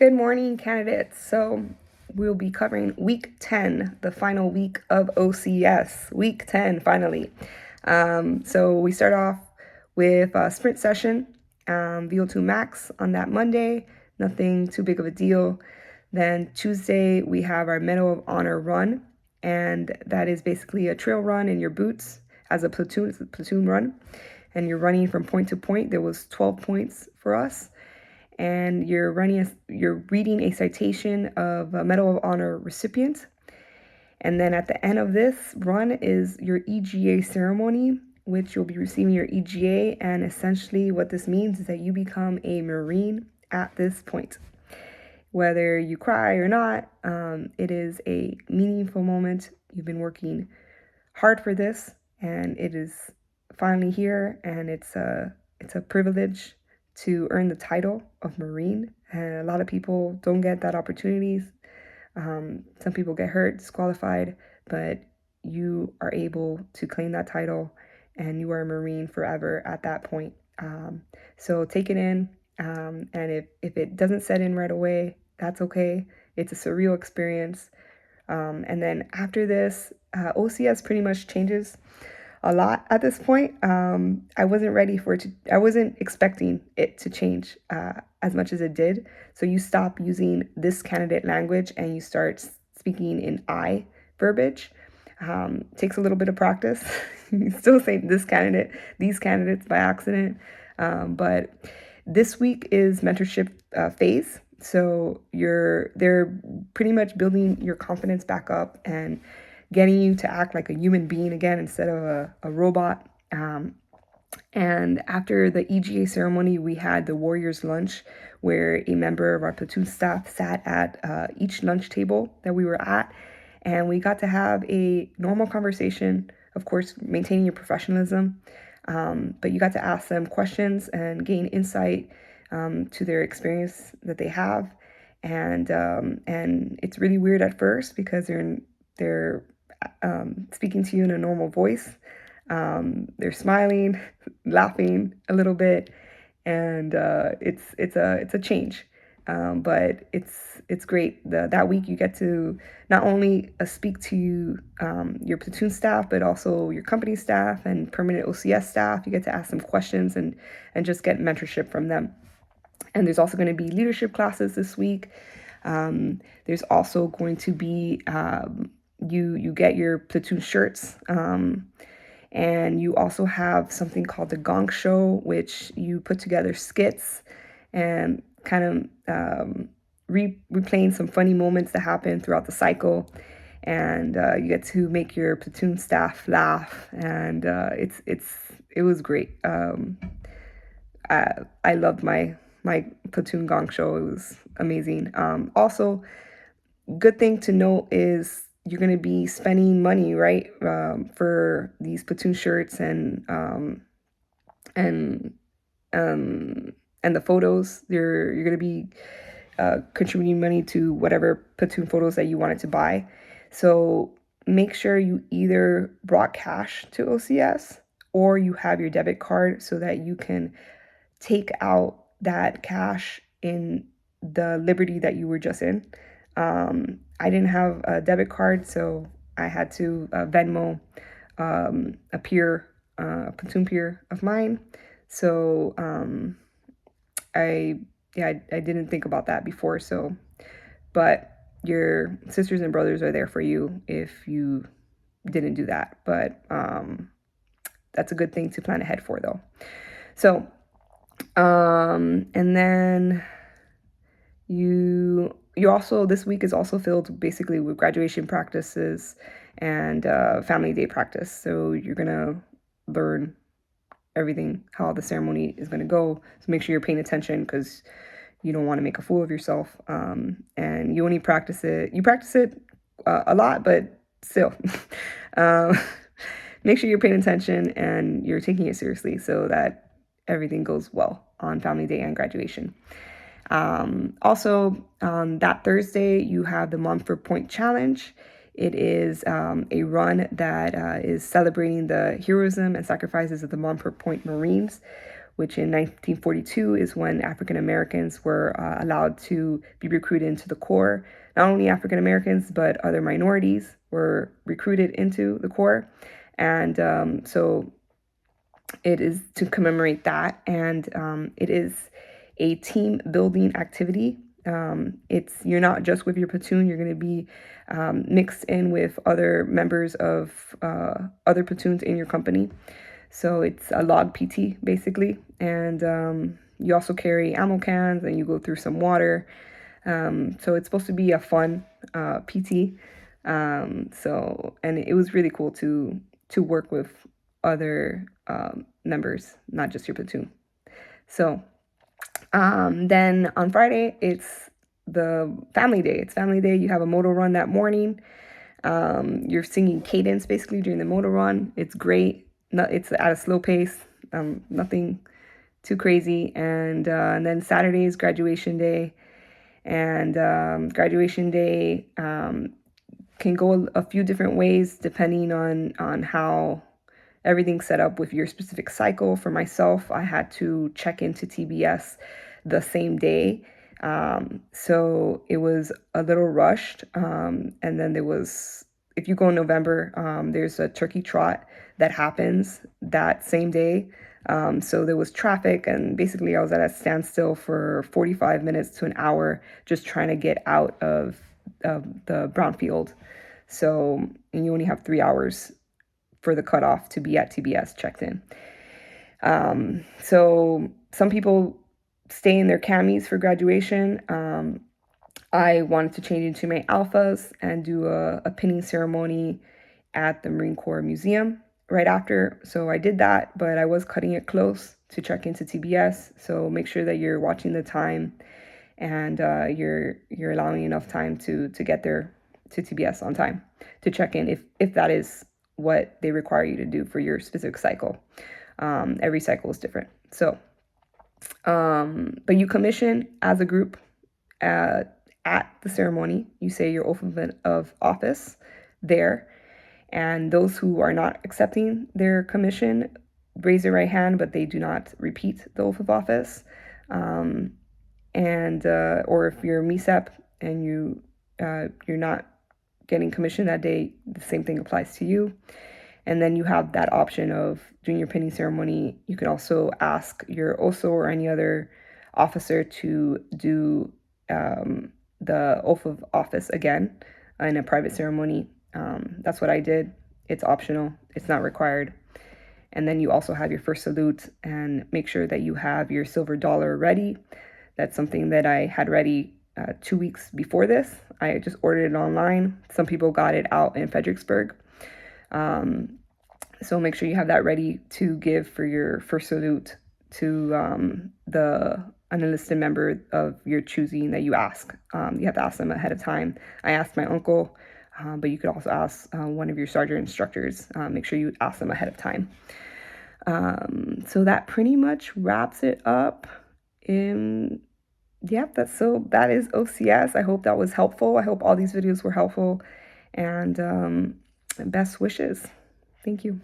Good morning, candidates. So we'll be covering week 10, the final week of OCS. Week 10, finally. So we start off with a sprint session, VO2 max on that Monday. Nothing too big of a deal. Then Tuesday, we have our Medal of Honor run, and that is basically a trail run in your boots as a platoon. It's a platoon run, and you're running from point to point. There was 12 points for us, and you're reading a citation of a Medal of Honor recipient. And then at the end of this run is your EGA ceremony, which you'll be receiving your EGA. And essentially what this means is that you become a Marine at this point. Whether you cry or not, it is a meaningful moment. You've been working hard for this, and it is finally here, and it's a privilege to earn the title of Marine. And a lot of people don't get that opportunity. Some people get hurt, disqualified, but you are able to claim that title, and you are a Marine forever at that point. So take it in, and if it doesn't set in right away, that's okay. It's a surreal experience. And then after this, OCS pretty much changes a lot at this point. I wasn't ready for it I wasn't expecting it to change as much as it did. So you stop using this candidate language and you start speaking in I verbiage. Takes a little bit of practice. You still say this candidate, these candidates by accident. But this week is mentorship phase. So they're pretty much building your confidence back up and getting you to act like a human being again instead of a robot. And after the EGA ceremony, we had the Warriors lunch, where a member of our platoon staff sat at each lunch table that we were at, and we got to have a normal conversation, of course, maintaining your professionalism. But you got to ask them questions and gain insight to their experience that they have. And it's really weird at first because they're speaking to you in a normal voice. They're smiling, laughing a little bit, and it's a change. But it's great. That week you get to not only speak to your platoon staff, but also your company staff and permanent OCS staff. You get to ask them questions and just get mentorship from them. And there's also going to be leadership classes this week. There's also going to be you get your platoon shirts, and you also have something called the Gong Show, which you put together skits and kind of replaying some funny moments that happen throughout the cycle. And you get to make your platoon staff laugh, and it was great. I loved my platoon Gong Show. It was amazing. Also, good thing to note is you're going to be spending money, right, for these platoon shirts and the photos. You're going to be contributing money to whatever platoon photos that you wanted to buy. So make sure you either brought cash to OCS or you have your debit card so that you can take out that cash in the Liberty that you were just in. I didn't have a debit card, so I had to Venmo a platoon peer of mine. So I didn't think about that before. So, but your sisters and brothers are there for you if you didn't do that. But that's a good thing to plan ahead for, though. So, and then you also, this week is also filled basically with graduation practices and family day practice. So you're going to learn everything, how the ceremony is going to go. So make sure you're paying attention because you don't want to make a fool of yourself. And you only practice it a lot, but still. Make sure you're paying attention and you're taking it seriously so that everything goes well on family day and graduation. Also, that Thursday, you have the Montfort Point Challenge. It is a run that is celebrating the heroism and sacrifices of the Montfort Point Marines, which in 1942 is when African Americans were allowed to be recruited into the Corps. Not only African Americans, but other minorities were recruited into the Corps. And so it is to commemorate that. And it is a team building activity. You're not just with your platoon, you're going to be mixed in with other members of other platoons in your company. So it's a log PT basically. And you also carry ammo cans and you go through some water. So it's supposed to be a fun PT. And it was really cool to work with other members, not just your platoon. So then on Friday, it's the family day. It's family day. You have a moto run that morning. You're singing cadence basically during the moto run. It's great. It's at a slow pace. Nothing too crazy. And then Saturday is graduation day. And graduation day can go a few different ways depending on how everything's set up with your specific cycle. For myself, I had to check into TBS the same day. So it was a little rushed. And then if you go in November, there's a turkey trot that happens that same day. So there was traffic, and basically I was at a standstill for 45 minutes to an hour just trying to get out of the brownfield. So, and you only have 3 hours for the cutoff to be at TBS checked in. So some people stay in their camis for graduation. I wanted to change into my alphas and do a pinning ceremony at the Marine Corps Museum right after. So I did that, but I was cutting it close to check into TBS. So make sure that you're watching the time and you're allowing enough time to get there to TBS on time to check in if that is what they require you to do for your specific cycle. Every cycle is different. So, but you commission as a group at the ceremony. You say your oath of office there. And those who are not accepting their commission raise their right hand, but they do not repeat the oath of office. Or if you're MESEP and you're not getting commission that day, the same thing applies to you. And then you have that option of doing your pinning ceremony. You can also ask your OSO or any other officer to do the oath of office again in a private ceremony. That's what I did. It's optional. It's not required. And then you also have your first salute, and make sure that you have your silver dollar ready. That's something that I had ready 2 weeks before this. I just ordered it online. Some people got it out in Fredericksburg. So make sure you have that ready to give for your first salute to an enlisted member of your choosing that you ask. You have to ask them ahead of time. I asked my uncle, but you could also ask one of your sergeant instructors. Make sure you ask them ahead of time. So that pretty much wraps it up. Yeah, that is OCS. I hope that was helpful. I hope all these videos were helpful, and best wishes. Thank you.